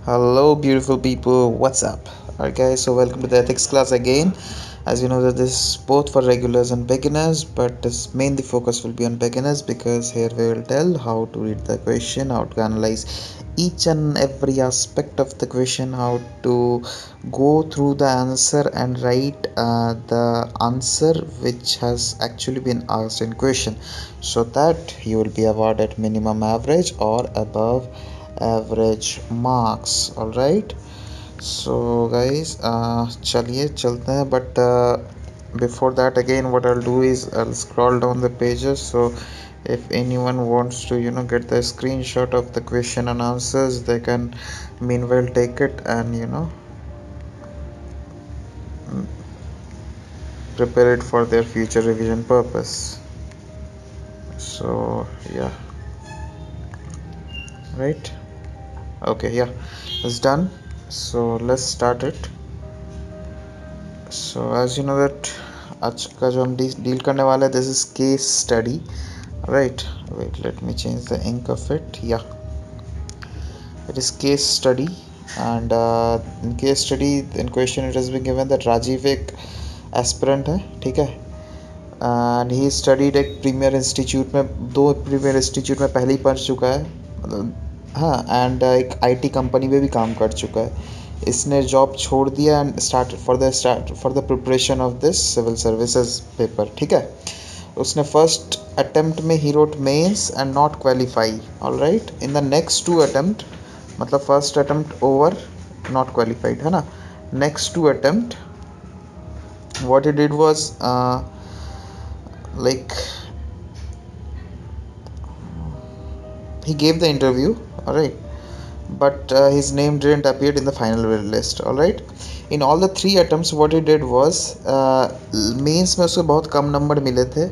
Hello, beautiful people. What's up? Alright, guys. So welcome to the ethics class again. As you know that this is both for regulars and beginners, but this mainly focus will be on beginners because here we will tell how to read the question, how to analyze each and every aspect of the question, how to go through the answer and write the answer which has actually been asked in question, so that you will be awarded minimum average or above average marks. All right, so guys, चलिए चलते हैं, but before that, again, what I'll do is I'll scroll down the pages, so if anyone wants to get the screenshot of the question and answers, they can meanwhile take it and prepare it for their future revision purpose. So yeah, right, okay, yeah, it's done. So let's start it. So as you know that आज का जो हम deal करने वाले हैं, this is case study, right? Wait, let me change the ink of it. Yeah, it is case study, and in case study in question it has been given that राजीव एक aspirant है, ठीक है, and he studied एक premier institute में, दो premiere institute में पहले ही पढ़ चुका है, मतलब हाँ, एंड एक आईटी कंपनी में भी काम कर चुका है. इसने जॉब छोड़ दिया and start for the preparation of this civil services paper, ठीक है. उसने फर्स्ट अटेम्प्ट में ही wrote mains and not qualify. All right, in the next two attempt, मतलब first attempt over, not qualified, है ना. Next two attempt what he did was like he gave the interview, all right, but his name didn't appear in the final list. All right, in all the three attempts what he did was mains में उसको बहुत कम number मिले थे,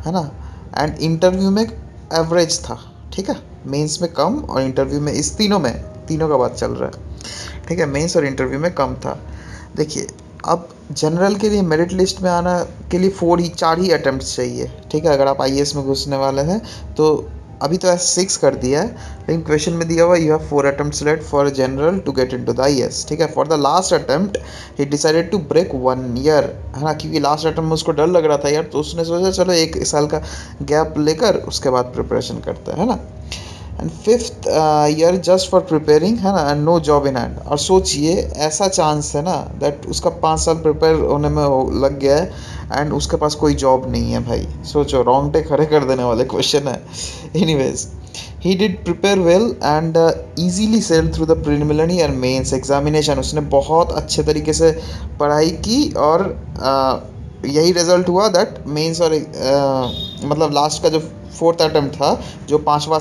है ना, and interview में average था, ठीक है. मेंस में कम और इंटरव्यू में, इस तीनों का बात चल रहा है, ठीक है. मेंस और इंटरव्यू में कम था. देखिए, अब जनरल के लिए मेरिट लिस्ट में आना के लिए चार ही अटैम्प्ट्स चाहिए, ठीक है. अगर आप आईएएस में घुसने वाले हैं तो अभी तो ऐसे 6 कर दिया है, लेकिन क्वेश्चन में दिया हुआ you have 4 attempts left for general to get into the IAS, ठीक है. For the last attempt he decided to break 1 year, है ना, क्योंकि लास्ट अटैम्प्ट में उसको डर लग रहा था यार, तो उसने सोचा चलो 1 साल का गैप लेकर उसके बाद प्रिपरेशन करता है ना. And fifth year just for preparing, है ना, and no job in hand. और सोचिए, ऐसा चांस है ना दैट उसका 5 साल प्रिपेयर होने में लग गया है एंड उसके पास कोई जॉब नहीं है. भाई सोचो, रोंगटे खड़े कर देने वाले क्वेश्चन है. Anyways, he did prepare well and easily sail through the preliminary and mains examination. उसने बहुत अच्छे तरीके से पढ़ाई की और यही रिजल्ट हुआ दैट मेंस और मतलब लास्ट का जो फोर्थ अटेम्प्ट था, जो पाँचवा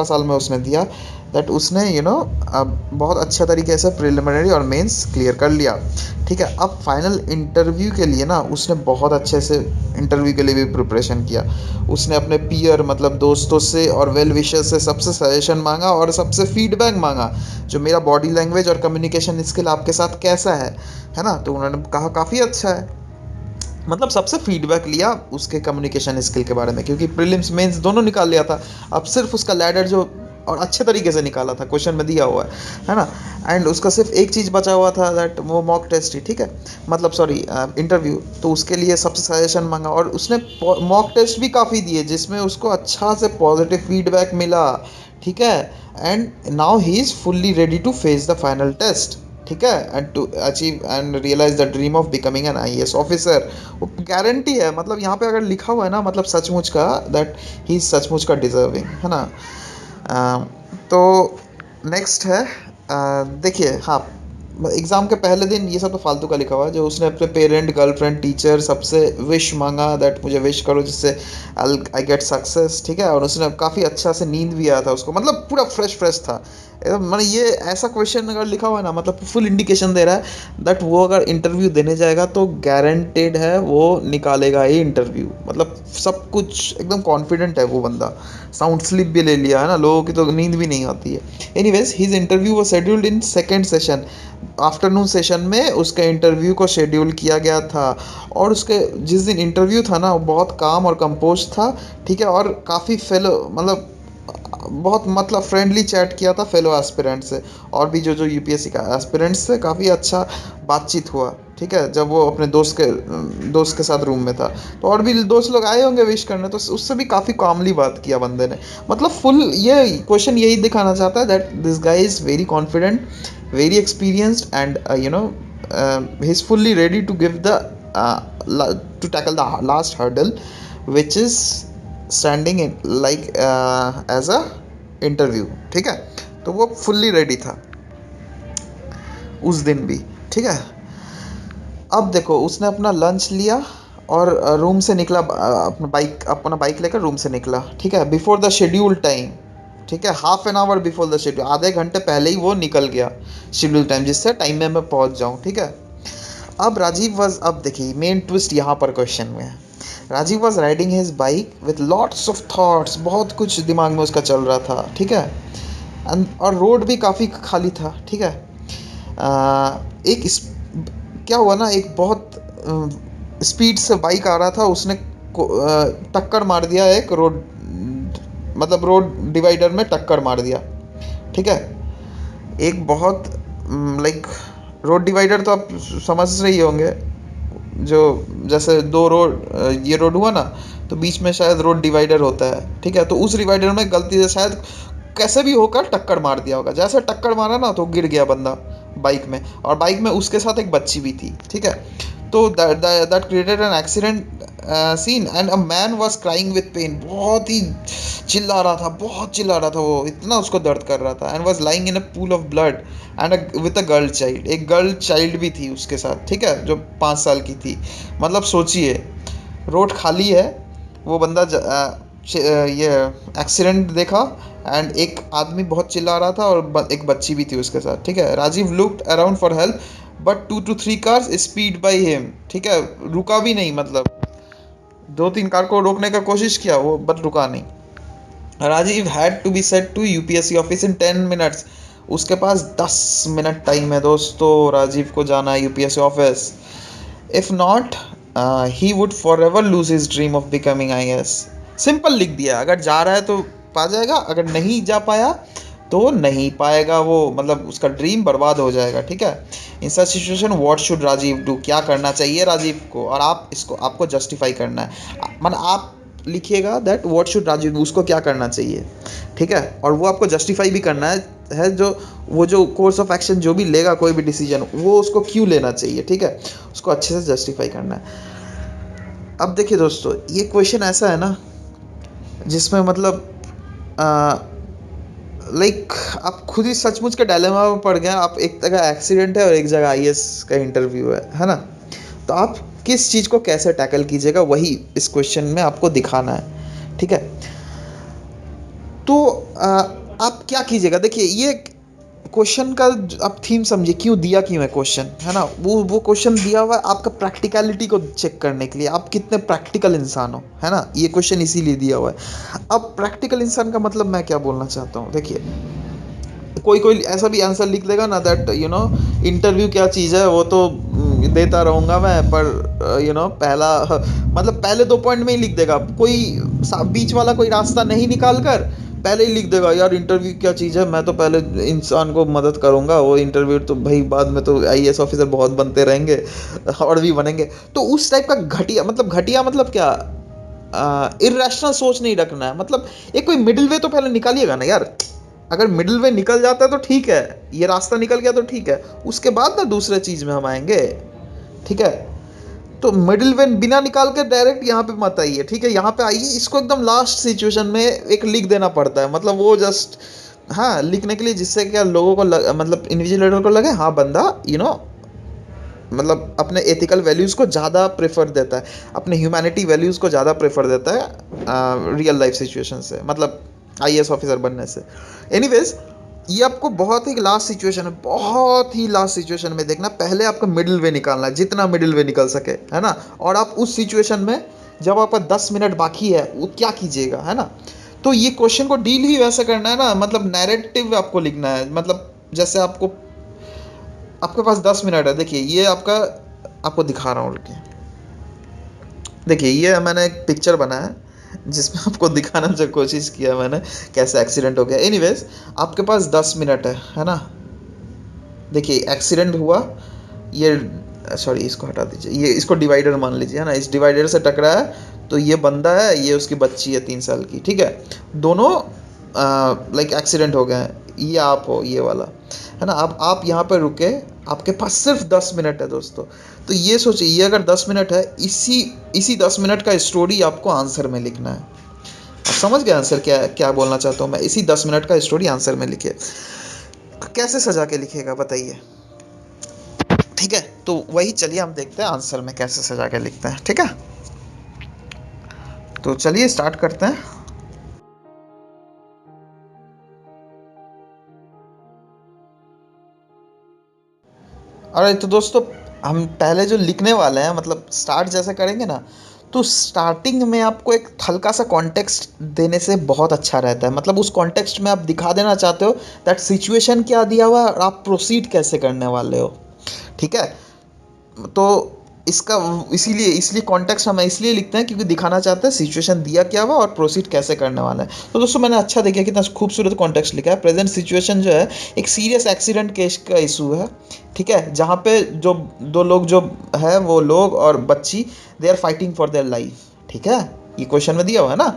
साल में उसने दिया, दैट उसने बहुत अच्छे तरीके से प्रिलिमिनरी और मेंस क्लियर कर लिया, ठीक है. अब फाइनल इंटरव्यू के लिए ना उसने बहुत अच्छे से इंटरव्यू के लिए भी प्रिपरेशन किया. उसने अपने पीयर, मतलब दोस्तों से और वेल विशर्स से सबसे सजेशन मांगा और सबसे फीडबैक मांगा, जो मेरा बॉडी लैंग्वेज और कम्युनिकेशन स्किल आपके साथ कैसा है ना. तो उन्होंने कहा काफ़ी अच्छा है, मतलब सबसे फीडबैक लिया उसके कम्युनिकेशन स्किल के बारे में, क्योंकि प्रीलिम्स मेंस दोनों निकाल लिया था. अब सिर्फ उसका लैडर जो और अच्छे तरीके से निकाला था, क्वेश्चन में दिया हुआ है ना, एंड उसका सिर्फ एक चीज़ बचा हुआ था, दैट वो मॉक टेस्ट ही, ठीक है, मतलब सॉरी इंटरव्यू. तो उसके लिए सबसे सजेशन मांगा और उसने मॉक टेस्ट भी काफ़ी दिए जिसमें उसको अच्छा से पॉजिटिव फीडबैक मिला, ठीक है. And now he is fully ready to face the final test, ठीक है, and to achieve and realise the dream of becoming an IAS officer. वो गारंटी है, मतलब यहाँ पे अगर लिखा हुआ है ना, मतलब सचमुच का, दैट ही सचमुच का डिजर्विंग, है ना. तो नेक्स्ट है, देखिए, हाँ, एग्ज़ाम के पहले दिन ये सब तो फालतू का लिखा हुआ है, जो उसने अपने पेरेंट, गर्लफ्रेंड, टीचर सबसे विश मांगा, दैट मुझे विश करो जिससे आई गेट सक्सेस, ठीक है. और उसने काफ़ी अच्छा से नींद भी आया था उसको, मतलब पूरा फ्रेश था एकदम. मतलब ये ऐसा क्वेश्चन अगर लिखा हुआ है ना, मतलब फुल इंडिकेशन दे रहा है दैट वो अगर इंटरव्यू देने जाएगा तो गारंटेड है वो निकालेगा ही इंटरव्यू. मतलब सब कुछ एकदम कॉन्फिडेंट है वो बंदा. साउंड स्लिप भी ले लिया है ना, लोगों की तो नींद भी नहीं आती है. एनीवेज, हिज इंटरव्यू वो scheduled in second session. Afternoon session में उसके इंटरव्यू को शेड्यूल किया गया था, और उसके जिस दिन इंटरव्यू था ना, वो बहुत काम और कंपोज था, ठीक है, और काफ़ी फेलो, मतलब बहुत मतलब फ्रेंडली चैट किया था फेलो एस्पिरेंट से, और भी जो जो यूपीएससी का एस्पिरेंट्स से काफ़ी अच्छा बातचीत हुआ, ठीक है, जब वो अपने दोस्त के साथ रूम में था। तो और भी दोस्त लोग आए होंगे विश करने, तो उससे भी काफ़ी कामली बात किया बंदे ने। मतलब फुल ये क्वेश्चन यही दिखाना चाहता है that this guy is very confident, very experienced, and he is fully ready to give the to tackle the last hurdle, which is standing in like as a interview, ठीक है। तो वो fully ready था उस दिन भी, ठीक है। अब देखो उसने अपना लंच लिया और रूम से निकला, अपना बाइक लेकर रूम से निकला, ठीक है, बिफोर द शेड्यूल टाइम, ठीक है, half an hour before the schedule, आधे घंटे पहले ही वो निकल गया शेड्यूल टाइम, जिससे टाइम में मैं पहुंच जाऊं, ठीक है। अब राजीव वॉज, अब देखिए मेन ट्विस्ट यहाँ पर क्वेश्चन में है। Rajiv was riding his bike with lots of thoughts, बहुत कुछ दिमाग में उसका चल रहा था, ठीक है। और रोड भी काफ़ी खाली था, ठीक है। क्या हुआ ना, एक बहुत स्पीड से बाइक आ रहा था, उसने टक्कर मार दिया एक रोड, मतलब रोड डिवाइडर में टक्कर मार दिया, ठीक है। एक बहुत लाइक रोड डिवाइडर तो आप समझ रही होंगे, जो जैसे दो रोड, ये रोड हुआ ना, तो बीच में शायद रोड डिवाइडर होता है, ठीक है। तो उस डिवाइडर में गलती से शायद कैसे भी होकर टक्कर मार दिया होगा, जैसे टक्कर मारा ना तो गिर गया बंदा बाइक में, और बाइक में उसके साथ एक बच्ची भी थी, ठीक है। तो that created an accident scene, and a man was crying with pain, बहुत ही चिल्ला रहा था, बहुत चिल्ला रहा था वो, इतना उसको दर्द कर रहा था, and was lying in a pool of blood, and with a girl child, एक गर्ल चाइल्ड भी थी उसके साथ, ठीक है, जो 5 साल की थी। मतलब सोचिए रोड खाली है, वो बंदा ये एक्सीडेंट देखा, एंड एक आदमी बहुत चिल्ला रहा था, और एक बच्ची भी थी उसके साथ, ठीक है। Rajiv looked around for help, but 2 to 3 cars speed by him, ठीक है, रुका भी नहीं, मतलब 2-3 कार को रोकने का कोशिश किया वो, बट रुका नहीं। Rajiv had to be set to UPSC office in 10 minutes, उसके पास 10 मिनट टाइम है दोस्तों, राजीव को जाना है UPSC office. If not he would for ever lose his dream of becoming IAS. Simple लिख दिया, अगर जा रहा है तो पा जाएगा, अगर नहीं जा पाया तो नहीं पाएगा वो, मतलब उसका ड्रीम बर्बाद हो जाएगा, ठीक है। In such situation what should Rajiv do, क्या करना चाहिए राजीव को, और आप इसको आपको जस्टिफाई करना है, मतलब आप लिखिएगा that what should Rajiv do, उसको क्या करना चाहिए, ठीक है। और वो आपको जस्टिफाई भी करना है जो वो जो कोर्स ऑफ एक्शन जो भी लेगा, कोई भी डिसीजन, वो उसको क्यों लेना चाहिए, ठीक है, उसको अच्छे से जस्टिफाई करना है। अब देखिए दोस्तों, ये क्वेश्चन ऐसा है ना जिसमें मतलब लाइक आप खुद ही सचमुच के डायलेमा में पड़ गए, आप एक जगह एक्सीडेंट है और एक जगह आईएएस का इंटरव्यू है ना। तो आप किस चीज़ को कैसे टैकल कीजिएगा, वही इस क्वेश्चन में आपको दिखाना है, ठीक है। तो आप क्या कीजिएगा, देखिए ये क्वेश्चन का आप थीम समझिए, क्यों दिया, क्यों है क्वेश्चन, है ना। वो क्वेश्चन दिया हुआ है आपका प्रैक्टिकलिटी को चेक करने के लिए, आप कितने प्रैक्टिकल इंसान हो, है ना, ये क्वेश्चन इसीलिए दिया हुआ है। अब प्रैक्टिकल इंसान का मतलब मैं क्या बोलना चाहता हूँ, देखिए कोई कोई ऐसा भी आंसर लिख देगा ना दैट इंटरव्यू क्या चीज़ है, वो तो देता रहूँगा मैं, पर पहला मतलब पहले 2 पॉइंट में ही लिख देगा, कोई बीच वाला कोई रास्ता नहीं निकाल कर पहले ही लिख देगा, यार इंटरव्यू क्या चीज़ है, मैं तो पहले इंसान को मदद करूँगा, वो इंटरव्यू तो भाई बाद में तो आईएएस ऑफिसर बहुत बनते रहेंगे और भी बनेंगे। तो उस टाइप का घटिया मतलब क्या, इरेशनल सोच नहीं रखना है, मतलब एक कोई मिडिल वे तो पहले निकालिएगा ना यार। अगर मिडिल वे निकल जाता है तो ठीक है, ये रास्ता निकल गया तो ठीक है, उसके बाद ना दूसरे चीज़ में हम आएंगे, ठीक है। तो मिडिल वे बिना निकाल के डायरेक्ट यहाँ पे मत आइए, ठीक है, यहाँ पे आइए, इसको एकदम लास्ट सिचुएशन में एक लिख देना पड़ता है, मतलब वो जस्ट हाँ लिखने के लिए, जिससे क्या लोगों को मतलब इन्विजिलेटर को लगे हाँ बंदा मतलब अपने एथिकल वैल्यूज़ को ज़्यादा प्रेफर देता है, अपने ह्यूमैनिटी वैल्यूज़ को ज़्यादा प्रेफर देता है रियल लाइफ सिचुएशन से, मतलब आईएएस ऑफिसर बनने से। एनीवेज, ये आपको बहुत ही लास्ट सिचुएशन है, बहुत ही लास्ट सिचुएशन में देखना, पहले आपको मिडिल वे निकालना है, जितना मिडिल वे निकल सके, है ना। और आप उस सिचुएशन में जब आपका 10 मिनट बाकी है वो क्या कीजिएगा, है ना। तो ये क्वेश्चन को डील ही वैसे करना है ना, मतलब नैरेटिव आपको लिखना है, मतलब जैसे आपके पास 10 मिनट है, देखिए ये आपको दिखा रहा हूँ, रुकिए, देखिए ये मैंने एक पिक्चर बनाया है, जिसमें आपको दिखाना जो कोशिश किया मैंने कैसे एक्सीडेंट हो गया। एनीवेज, आपके पास 10 मिनट है ना। देखिए एक्सीडेंट हुआ, ये सॉरी इसको हटा दीजिए, ये इसको डिवाइडर मान लीजिए, है ना। इस डिवाइडर से टकरा है तो ये बंदा है, ये उसकी बच्ची है 3 साल की, ठीक है। दोनों लाइक एक्सीडेंट हो गए हैं, ये आप हो ये वाला, है ना। अब आप यहाँ पर रुके, आपके पास सिर्फ 10 मिनट है दोस्तों। तो ये सोचिए, ये अगर 10 मिनट है, इसी इसी 10 मिनट का स्टोरी आपको आंसर में लिखना है। आप समझ गए आंसर क्या क्या बोलना चाहता हूँ मैं? इसी 10 मिनट का स्टोरी आंसर में लिखिए। कैसे सजा के लिखिएगा बताइए? ठीक है, तो वही चलिए हम देखते हैं आंसर में कैसे सजा के लिखते हैं, ठीक है। तो चलिए स्टार्ट करते हैं। अरे तो दोस्तों, हम पहले जो लिखने वाले हैं, मतलब स्टार्ट जैसे करेंगे ना, तो स्टार्टिंग में आपको एक हल्का सा कॉन्टेक्स्ट देने से बहुत अच्छा रहता है। मतलब उस कॉन्टेक्स्ट में आप दिखा देना चाहते हो दैट सिचुएशन क्या दिया हुआ है और आप प्रोसीड कैसे करने वाले हो, ठीक है। तो इसका इसीलिए इसलिए कॉन्टेक्स्ट हम इसलिए लिखते हैं क्योंकि दिखाना चाहते हैं सिचुएशन दिया क्या हुआ और प्रोसीड कैसे करने वाला है। तो दोस्तों मैंने अच्छा देखा कितना खूबसूरत कॉन्टेक्स्ट लिखा है। प्रेजेंट सिचुएशन जो है एक सीरियस एक्सीडेंट केस का इशू है, ठीक है, जहाँ पे जो दो लोग जो है वो लोग और बच्ची, they are fighting for their life, ठीक है। ये क्वेश्चन में दिया हुआ है ना,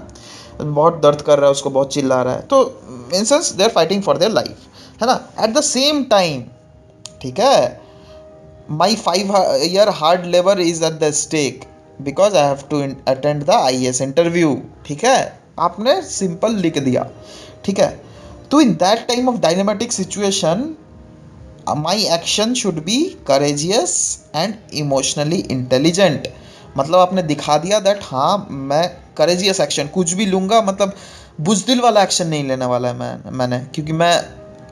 बहुत दर्द कर रहा है उसको, बहुत चिल्ला रहा है, तो in sense they are fighting for their life, है ना। एट द सेम टाइम, ठीक है, my 5 year hard labor is at the stake because I have to attend the IAS interview, ठीक है। आपने सिंपल लिख दिया, ठीक है। तो in that time of dynamic situation my action should be courageous and emotionally intelligent. मतलब आपने दिखा दिया दैट हाँ मैं करेजियस एक्शन कुछ भी लूँगा, मतलब बुजदिल वाला एक्शन नहीं लेने वाला है मैंने, क्योंकि मैं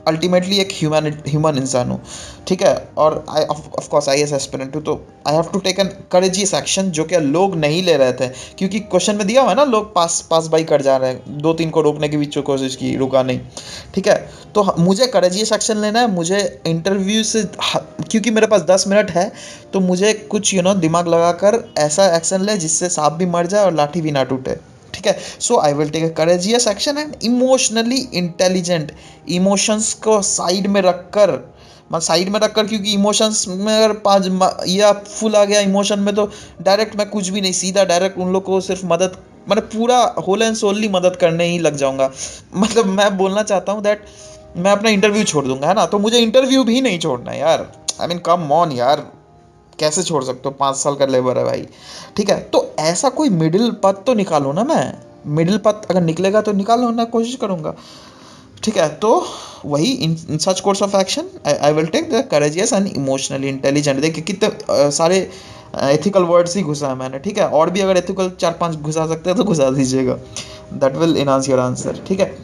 अल्टीमेटली एक ह्यूमन इंसान हूँ, ठीक है। और I of course I S aspirant हूँ, तो I have to take an courageous action जो कि लोग नहीं ले रहे थे, क्योंकि क्वेश्चन में दिया हुआ है ना लोग पास बाई कर जा रहे हैं, 2-3 को रोकने की भी कोशिश की, रुका नहीं, ठीक है। तो मुझे करेजियस एक्शन लेना है, मुझे इंटरव्यू से क्योंकि मेरे पास 10 मिनट है, तो मुझे कुछ दिमाग लगाकर ऐसा एक्शन ले जिससे सांप भी मर जाए और लाठी भी ना टूटे, ठीक है। So I will take a courageous action and emotionally intelligent. Emotions को साइड में रखकर, मैं साइड में रखकर, क्योंकि इमोशंस में अगर या फुल आ गया इमोशन में, तो डायरेक्ट मैं कुछ भी नहीं, सीधा डायरेक्ट उन लोग को सिर्फ मदद, मैंने पूरा होल एंड सोलली मदद करने ही लग जाऊंगा। मतलब मैं बोलना चाहता हूँ दैट मैं अपना इंटरव्यू छोड़ दूंगा, है ना। तो मुझे इंटरव्यू भी नहीं छोड़ना है यार, आई मीन कम ऑन यार, कैसे छोड़ सकते हो? 5 साल का लेबर है भाई, ठीक है। तो ऐसा कोई मिडिल पथ तो निकालो ना, मैं मिडिल पथ अगर निकलेगा तो निकालो ना, कोशिश करूँगा, ठीक है। तो वही in such course of action I will take the courageous and emotionally intelligent. देखिए कितने सारे एथिकल वर्ड्स ही घुसा है मैंने, ठीक है। और भी अगर एथिकल 4-5 घुसा सकते हैं तो घुसा दीजिएगा, that will enhance your answer, ठीक है।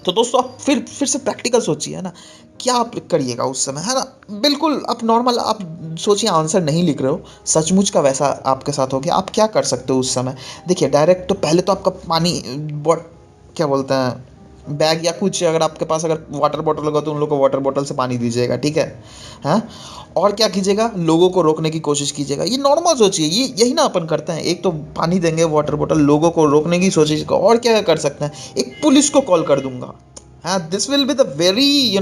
तो दोस्तों आप फिर से प्रैक्टिकल सोचिए, है ना, क्या आप करिएगा उस समय, है ना। बिल्कुल आप नॉर्मल आप सोचिए, आंसर नहीं लिख रहे हो, सचमुच का वैसा आपके साथ हो गया, आप क्या कर सकते हो उस समय? देखिए डायरेक्ट तो पहले तो आपका पानी क्या बोलते हैं, बैग या कुछ, अगर आपके पास अगर वाटर बॉटल होगा तो उन लोगों को वाटर बॉटल से पानी दीजिएगा, ठीक है। हाँ, और क्या कीजिएगा, लोगों को रोकने की कोशिश कीजिएगा। ये नॉर्मल सोचिए, ये यही ना अपन करते हैं, एक तो पानी देंगे, वाटर बॉटल, लोगों को रोकने की सोचिएगा। और क्या कर सकते हैं, एक पुलिस को कॉल कर दूंगा, हाँ, this will be the very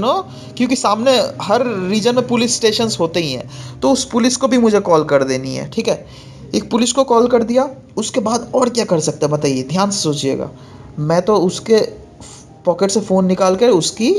क्योंकि सामने हर रीजन में पुलिस स्टेशन होते ही हैं, तो उस पुलिस को भी मुझे कॉल कर देनी है, ठीक है। एक पुलिस को कॉल कर दिया, उसके बाद और क्या कर सकते हैं बताइए, ध्यान से सोचिएगा। मैं तो उसके पॉकेट से फ़ोन निकाल कर उसकी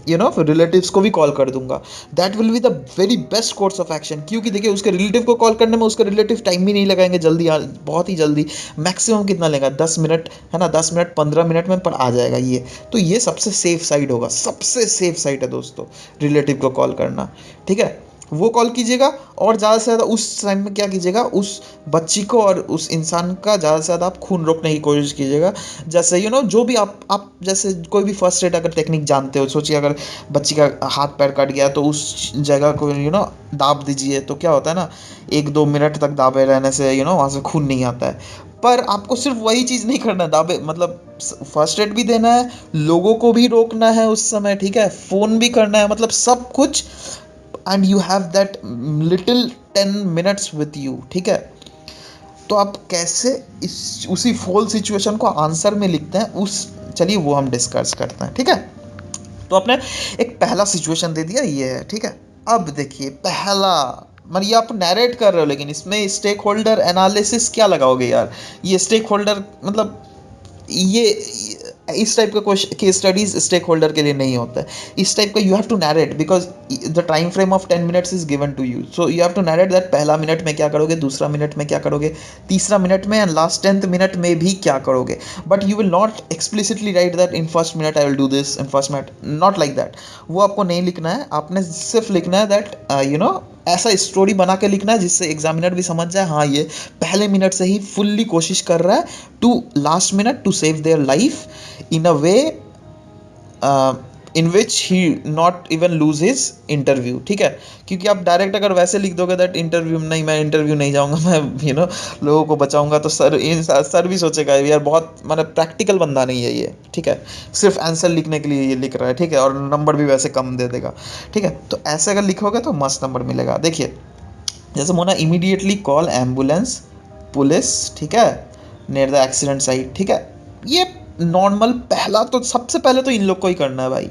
रिलेटिव्स को भी कॉल कर दूंगा। That will be the very best course of action, क्योंकि देखिए उसके रिलेटिव को कॉल करने में उसके रिलेटिव टाइम भी नहीं लगाएंगे, जल्दी बहुत ही जल्दी, मैक्सिमम कितना लेगा, 10 मिनट, है ना, 10 मिनट 15 मिनट में पर आ जाएगा ये। तो ये सबसे सेफ साइड होगा, सबसे सेफ साइड है दोस्तों, रिलेटिव को कॉल करना, ठीक है। वो कॉल कीजिएगा, और ज़्यादा से ज़्यादा उस टाइम में क्या कीजिएगा, उस बच्ची को और उस इंसान का ज़्यादा से ज़्यादा आप खून रोकने की कोशिश कीजिएगा। जैसे जो भी आप जैसे कोई भी फर्स्ट एड अगर टेक्निक जानते हो, सोचिए अगर बच्ची का हाथ पैर कट गया तो उस जगह को दाब दीजिए, तो क्या होता है ना, 1-2 मिनट तक दाबे रहने से वहाँ से खून नहीं आता है। पर आपको सिर्फ वही चीज़ नहीं करना है, दाबे मतलब फर्स्ट एड भी देना है, लोगों को भी रोकना है उस समय, ठीक है, फ़ोन भी करना है, मतलब सब कुछ, and you have that little 10 minutes with you, ठीक है। तो आप कैसे इस उसी फोल सिचुएशन को आंसर में लिखते हैं, उस चलिए वो हम डिस्कस करते हैं, ठीक है। तो आपने एक पहला सिचुएशन दे दिया, ये है, ठीक है। अब देखिए पहला, मतलब ये आप नैरेट कर रहे हो, लेकिन इसमें स्टेक होल्डर एनालिसिस क्या लगाओगे यार? ये स्टेक होल्डर मतलब ये इस टाइप का केस स्टडीज स्टेक होल्डर के लिए नहीं होता है। इस टाइप का you have to narrate, because the time frame of 10 minutes is given to you, so you have to narrate that पहला मिनट में क्या करोगे, दूसरा मिनट में क्या करोगे, तीसरा मिनट में, एंड लास्ट 10th मिनट में भी क्या करोगे। But you will not explicitly right that in first minute I will do this, in first minute, not like that. वो आपको नहीं लिखना है, आपने सिर्फ लिखना है दैट ऐसा स्टोरी बना के लिखना है जिससे एग्जामिनर भी समझ जाए हाँ ये पहले मिनट से ही फुल्ली कोशिश कर रहा है to last minute to save their life in a way in which he not even lose his interview, ठीक है। क्योंकि आप डायरेक्ट अगर वैसे लिख दोगे दैट इंटरव्यू नहीं, मैं इंटरव्यू नहीं जाऊंगा, मैं लोगों को बचाऊंगा, तो सर भी सोचेगा यार बहुत मतलब प्रैक्टिकल बंदा नहीं है ये, ठीक है, सिर्फ आंसर लिखने के लिए ये लिख रहा है, ठीक है, और नंबर भी वैसे कम दे देगा, ठीक है। तो ऐसे अगर लिखोगे तो मस्त नंबर मिलेगा। देखिए जैसे Mona immediately call ambulance police, ठीक है, नियर द एक्सीडेंट साइट, ठीक है। ये नॉर्मल पहला तो सबसे पहले तो इन लोग को ही करना है भाई,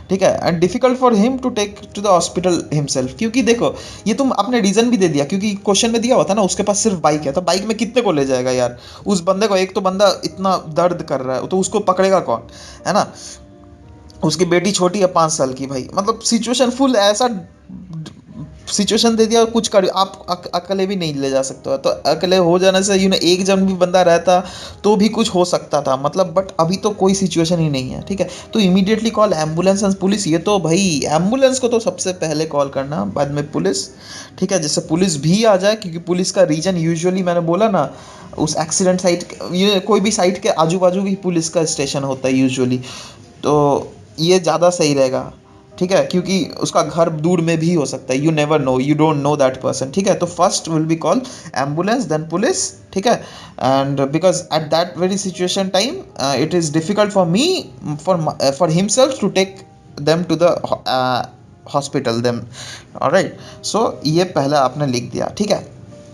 ठीक है। And difficult for him to take to the hospital himself, क्योंकि देखो ये तुम आपने रीजन भी दे दिया, क्योंकि क्वेश्चन में दिया हुआ था ना उसके पास सिर्फ बाइक है, तो बाइक में कितने को ले जाएगा यार उस बंदे को? एक तो बंदा इतना दर्द कर रहा है तो उसको पकड़ेगा कौन, है ना। उसकी बेटी छोटी है 5 साल की, भाई मतलब सिचुएशन फुल ऐसा सिचुएशन दे दिया, और कुछ कर आप अकेले भी नहीं ले जा सकते हो, तो अकेले हो जाने से एक जन भी बंदा रहता तो भी कुछ हो सकता था, मतलब बट अभी तो कोई सिचुएशन ही नहीं है, ठीक है। तो immediately call ambulance and police, ये तो भाई एम्बुलेंस को तो सबसे पहले कॉल करना, बाद में पुलिस, ठीक है, जिससे पुलिस भी आ जाए, क्योंकि पुलिस का रीजन यूजुअली मैंने बोला ना उस एक्सीडेंट साइट, ये कोई भी साइट के आजू बाजू ही पुलिस का स्टेशन होता है यूजुअली, तो ये ज़्यादा सही रहेगा, ठीक है, क्योंकि उसका घर दूर में भी हो सकता है, you never know, you don't know that person, ठीक है। तो first will be call ambulance then police, ठीक है। And because at that very situation time it is difficult for me for himself to take them to the hospital them, all right. So ये पहला आपने लिख दिया, ठीक है।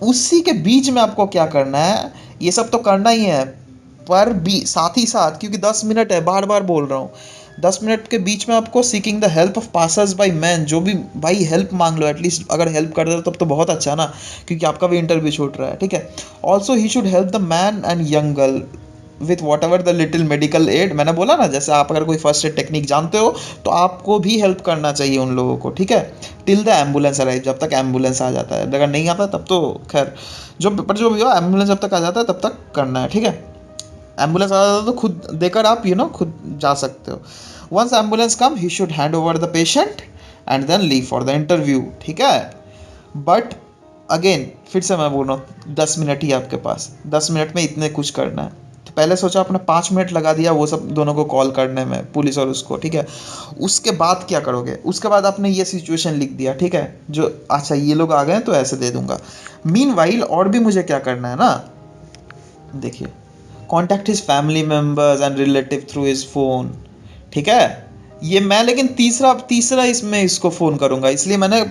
उसी के बीच में आपको क्या करना है, ये सब तो करना ही है, पर भी साथ ही साथ, क्योंकि 10 मिनट है, बार बार बोल रहा हूँ, 10 मिनट के बीच में आपको seeking the help of passers by man, जो भी भाई हेल्प मांग लो एटलीस्ट, अगर हेल्प कर दो तब तो बहुत अच्छा ना, क्योंकि आपका भी इंटरव्यू छूट रहा है, ठीक है। Also he should help the man and young girl with what ever the little medical aid, मैंने बोला ना, जैसे आप अगर कोई फर्स्ट एड टेक्निक जानते हो तो आपको भी हेल्प करना चाहिए उन लोगों को, ठीक है, टिल द एम्बुलेंस अराइव, जब तक एम्बुलेंस आ जाता है, अगर नहीं आता तब तो खैर जो भी हो, एम्बुलेंस जब तक आ जाता है तब तक करना है, ठीक है। एम्बुलेंस आ जाता है तो खुद देकर आप खुद जा सकते हो। Once ambulance come he should hand over the patient and then leave for the interview, ठीक है। बट अगेन फिर से मैं बोल रहा हूँ 10 मिनट ही आपके पास, 10 मिनट में इतने कुछ करना है, तो पहले सोचा आपने 5 मिनट लगा दिया वो सब दोनों को कॉल करने में, पुलिस और उसको, ठीक है। उसके बाद क्या करोगे, उसके बाद आपने ये सिचुएशन लिख दिया, ठीक है, जो अच्छा ये लोग आ गए तो ऐसे दे दूंगा। मीनवाइल और भी मुझे क्या करना है ना, देखिए contact his family members and relative through his phone, ठीक है। ये मैं लेकिन तीसरा तीसरा इसमें इसको फ़ोन करूँगा, इसलिए मैंने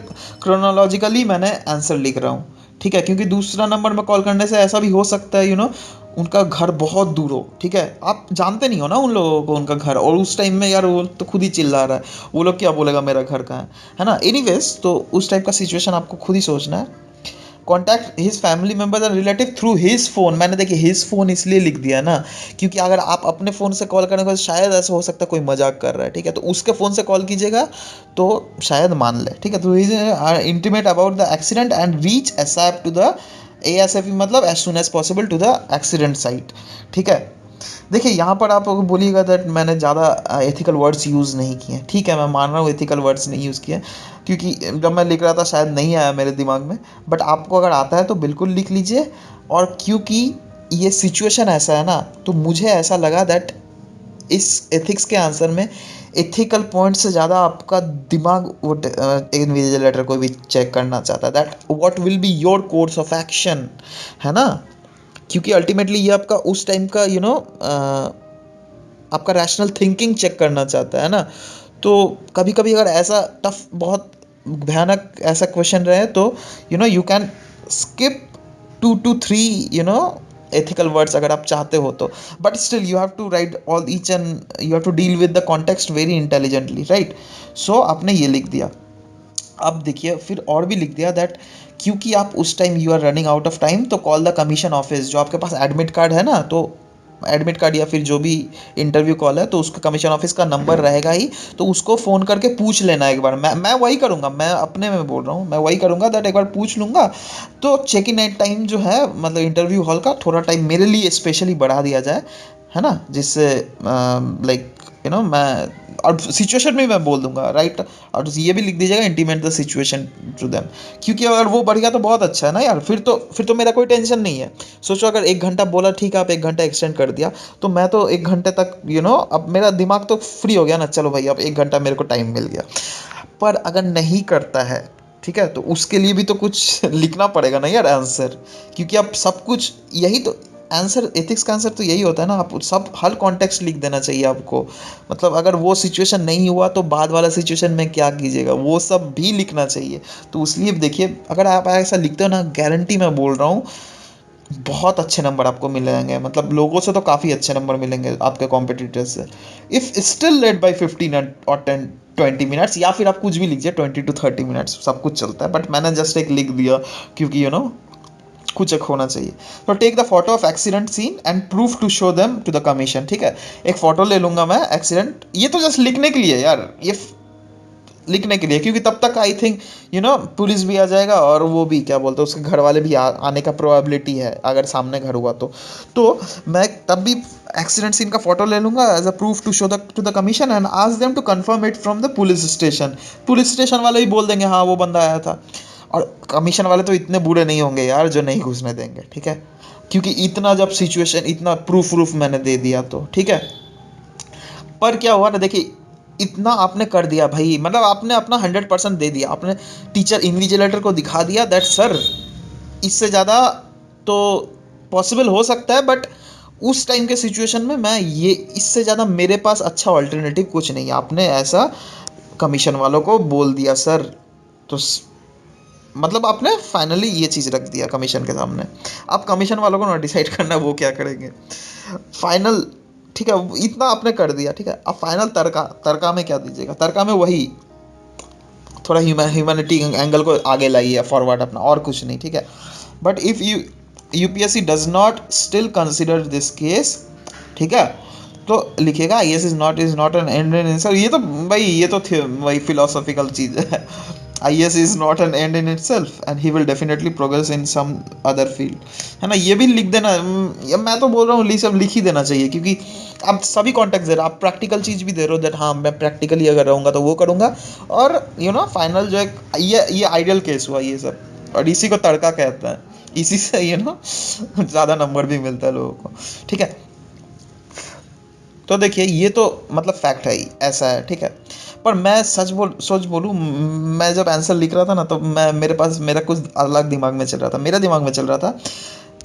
क्रोनोलॉजिकली मैंने आंसर लिख रहा हूँ, ठीक है, क्योंकि दूसरा नंबर में कॉल करने से ऐसा भी हो सकता है उनका घर बहुत दूर हो, ठीक है, आप जानते नहीं हो ना उन लोगों को उनका घर, और उस टाइम में यार वो तो खुद ही चिल्ला रहा है, वो लोग क्या बोलेगा मेरा घर कहाँ है ना। एनीवेज तो उस टाइप का सिचुएशन आपको खुद ही सोचना है। Contact his family members and relative through his phone, मैंने देखिए हिज फ़ोन इसलिए लिख दिया ना, क्योंकि अगर आप अपने फ़ोन से कॉल करने को शायद ऐसा हो सकता है कोई मजाक कर रहा है, ठीक है, तो उसके फ़ोन से कॉल कीजिएगा तो शायद मान ले, ठीक है। तो his intimate about the accident and reach SF to the ASAP, मतलब as soon as possible to the accident site, ठीक है। देखिए यहाँ पर आप बोलिएगा दैट मैंने ज़्यादा एथिकल वर्ड्स यूज़ नहीं किए, ठीक है, मैं मान रहा हूँ एथिकल वर्ड्स नहीं यूज़ किए, क्योंकि जब मैं लिख रहा था शायद नहीं आया मेरे दिमाग में, बट आपको अगर आता है तो बिल्कुल लिख लीजिए। और क्योंकि ये सिचुएशन ऐसा है ना, तो मुझे ऐसा लगा दैट इस एथिक्स के आंसर में एथिकल पॉइंट से ज़्यादा आपका दिमाग वो इन्विजिलेटर को भी चेक करना चाहता है that what will be your course of action, है ना। क्योंकि अल्टीमेटली ये आपका उस टाइम का आपका रैशनल थिंकिंग चेक करना चाहता है ना। तो कभी कभी अगर ऐसा टफ बहुत भयानक ऐसा क्वेश्चन रहे तो you can skip 2 to 3 ethical words अगर आप चाहते हो तो, but still you have to write all each and you have to deal with the context very intelligently, right. So आपने ये लिख दिया। अब देखिए फिर और भी लिख दिया दैट क्योंकि आप उस time you are running out of time, तो कॉल द कमीशन ऑफिस। जो आपके पास एडमिट कार्ड है ना, तो एडमिट कार्ड या फिर जो भी इंटरव्यू कॉल है, तो उसका कमीशन ऑफिस का नंबर रहेगा ही, तो उसको फ़ोन करके पूछ लेना एक बार। मैं वही करूँगा, मैं अपने में बोल रहा हूँ, मैं वही करूँगा दैट एक बार पूछ लूँगा। तो चेक इन एट टाइम जो है, मतलब इंटरव्यू हॉल का थोड़ा टाइम मेरे लिए स्पेशली बढ़ा दिया जाए, है ना, जिससे लाइक मैं और सिचुएशन में मैं बोल दूंगा, राइट। और ये भी लिख दीजिएगा intimate the situation to them, क्योंकि अगर वो बढ़ गया तो बहुत अच्छा है ना यार, फिर तो मेरा कोई टेंशन नहीं है। सोचो अगर 1 घंटा बोला, ठीक है आप 1 घंटा एक्सटेंड कर दिया, तो मैं तो 1 घंटे तक अब मेरा दिमाग तो फ्री हो गया ना, चलो भाई अब 1 घंटा मेरे को टाइम मिल गया। पर अगर नहीं करता है, ठीक है, तो उसके लिए भी तो कुछ लिखना पड़ेगा ना यार आंसर, क्योंकि आप सब कुछ यही तो आंसर, एथिक्स का आंसर तो यही होता है ना, आप सब हर कॉन्टेक्स्ट लिख देना चाहिए आपको। मतलब अगर वो सिचुएशन नहीं हुआ तो बाद वाला सिचुएशन में क्या कीजिएगा, वो सब भी लिखना चाहिए। तो इसलिए देखिए अगर आप ऐसा लिखते हो ना, गारंटी मैं बोल रहा हूँ बहुत अच्छे नंबर आपको मिल जाएंगे, मतलब लोगों से तो काफ़ी अच्छे नंबर मिलेंगे आपके कॉम्पिटिटर्स से। इफ़ स्टिल लेट बाई 15 और 10-20 मिनट्स, या फिर आप कुछ भी लीजिए 20 to 30 मिनट्स, सब कुछ चलता है, बट मैंने जस्ट एक लिख दिया क्योंकि कुछ एक होना चाहिए। तो take the photo of accident scene and proof to show them to the commission, ठीक है। एक फ़ोटो ले लूँगा मैं एक्सीडेंट, ये तो जस्ट लिखने के लिए यार, ये लिखने के लिए, क्योंकि तब तक आई थिंक पुलिस भी आ जाएगा, और वो भी क्या बोलते हैं उसके घर वाले भी आने का प्रोबेबिलिटी है अगर सामने घर हुआ तो मैं तब भी एक्सीडेंट सीन का फोटो ले लूँगा as a proof to show the to the commission and ask them to confirm it from the police station वाले ही बोल देंगे हाँ वो बंदा आया था। और कमीशन वाले तो इतने बूढ़े नहीं होंगे यार जो नहीं घुसने देंगे, ठीक है, क्योंकि इतना जब सिचुएशन इतना प्रूफ मैंने दे दिया तो ठीक है। पर क्या हुआ ना, देखिए इतना आपने कर दिया भाई, मतलब आपने अपना 100% दे दिया, आपने टीचर इन्विजिलेटर को दिखा दिया दैट सर इससे ज़्यादा तो पॉसिबल हो सकता है, बट उस टाइम के सिचुएशन में मैं ये इससे ज़्यादा मेरे पास अच्छा ऑल्टरनेटिव कुछ नहीं है। आपने ऐसा कमीशन वालों को बोल दिया सर, तो मतलब आपने फाइनली ये चीज़ रख दिया कमीशन के सामने। अब कमीशन वालों को ना डिसाइड करना वो क्या करेंगे फाइनल, ठीक है, इतना आपने कर दिया, ठीक है। अब फाइनल तड़का, तड़का में क्या दीजिएगा, तड़का में वही थोड़ा ह्यूमैनिटी एंगल को आगे लाइए फॉरवर्ड अपना, और कुछ नहीं, ठीक है। But if UPSC does not still consider this case, ठीक है, तो लिखेगा I S is not an and in itself. ये तो भाई ये तो वही फिलोसॉफिकल चीज़ है। IAS is not an end in itself and he will definitely progress in some other field, है ना। ये भी लिख देना, या मैं तो बोल रहा हूँ सब लिख ही देना चाहिए, क्योंकि आप सभी कॉन्टेक्ट दे रहे हो, आप प्रैक्टिकल चीज़ भी दे रहे हो दैट हाँ मैं प्रैक्टिकली अगर रहूँगा तो वो करूँगा, और फाइनल जो एक ये आइडियल केस हुआ ये सब, और इसी को तड़का कहता है, इसी से ज़्यादा नंबर भी मिलता है लोगों को, ठीक है। तो देखिए ये तो मतलब फैक्ट है ही, ऐसा है, ठीक है। पर मैं सोच बोलूँ, मैं जब आंसर लिख रहा था ना, तो मेरे पास मेरा कुछ अलग दिमाग में चल रहा था, मेरा दिमाग में चल रहा था।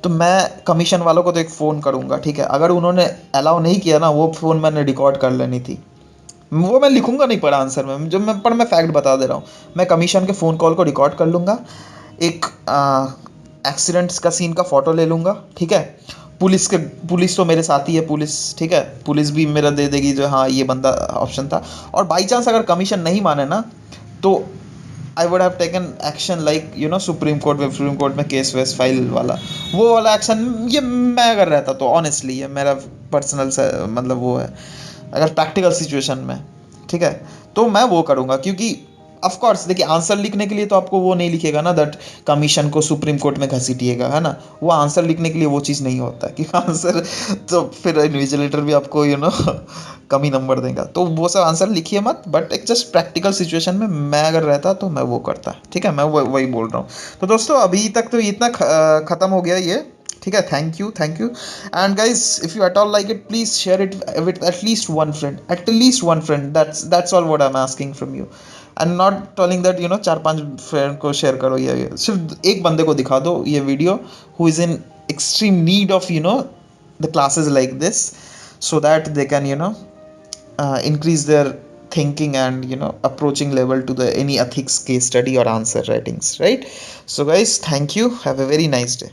तो मैं कमीशन वालों को तो एक फ़ोन करूँगा, ठीक है, अगर उन्होंने अलाउ नहीं किया ना, वो फ़ोन मैंने रिकॉर्ड कर लेनी थी, वो मैं लिखूंगा नहीं पर आंसर में, जब मैं फैक्ट बता दे रहा हूँ। मैं कमीशन के फ़ोन कॉल को रिकॉर्ड कर लूँगा, एक एक्सीडेंट्स का सीन का फ़ोटो ले लूँगा, ठीक है। पुलिस तो मेरे साथ ही है, पुलिस, ठीक है, पुलिस भी मेरा दे देगी जो हाँ ये बंदा ऑप्शन था। और बाई चांस अगर कमीशन नहीं माने ना, तो I would have taken action like supreme court में केस वेस फाइल वाला, वो वाला एक्शन ये मैं अगर रहता तो ऑनेस्टली ये मेरा पर्सनल मतलब वो है, अगर प्रैक्टिकल सिचुएशन में, ठीक है, तो मैं वो करूँगा। क्योंकि ऑफ कोर्स देखिए आंसर लिखने के लिए तो आपको वो नहीं लिखेगा ना दैट कमीशन को सुप्रीम कोर्ट में घसीटिएगा, है ना। वो आंसर लिखने के लिए वो चीज़ नहीं होता है कि आंसर तो फिर इन्विजिलेटर भी आपको कम ही नंबर देगा, तो वो सब आंसर लिखिए मत। बट एक जस्ट प्रैक्टिकल सिचुएशन में मैं अगर रहता तो मैं वो करता, ठीक है, मैं वही बोल रहा हूँ। तो दोस्तों अभी तक तो इतना ख़त्म हो गया ये, ठीक है। Thank you and guys if you at all like it please share it with at least one friend, that's all what I am asking from you. And not telling that 4-5 friend को share करो, ये सिर्फ एक बंदे को दिखा दो ये video who is in extreme need of the classes like this, so that they can increase their thinking and approaching level to the any ethics case study or answer writings, right? So guys, thank you, have a very nice day.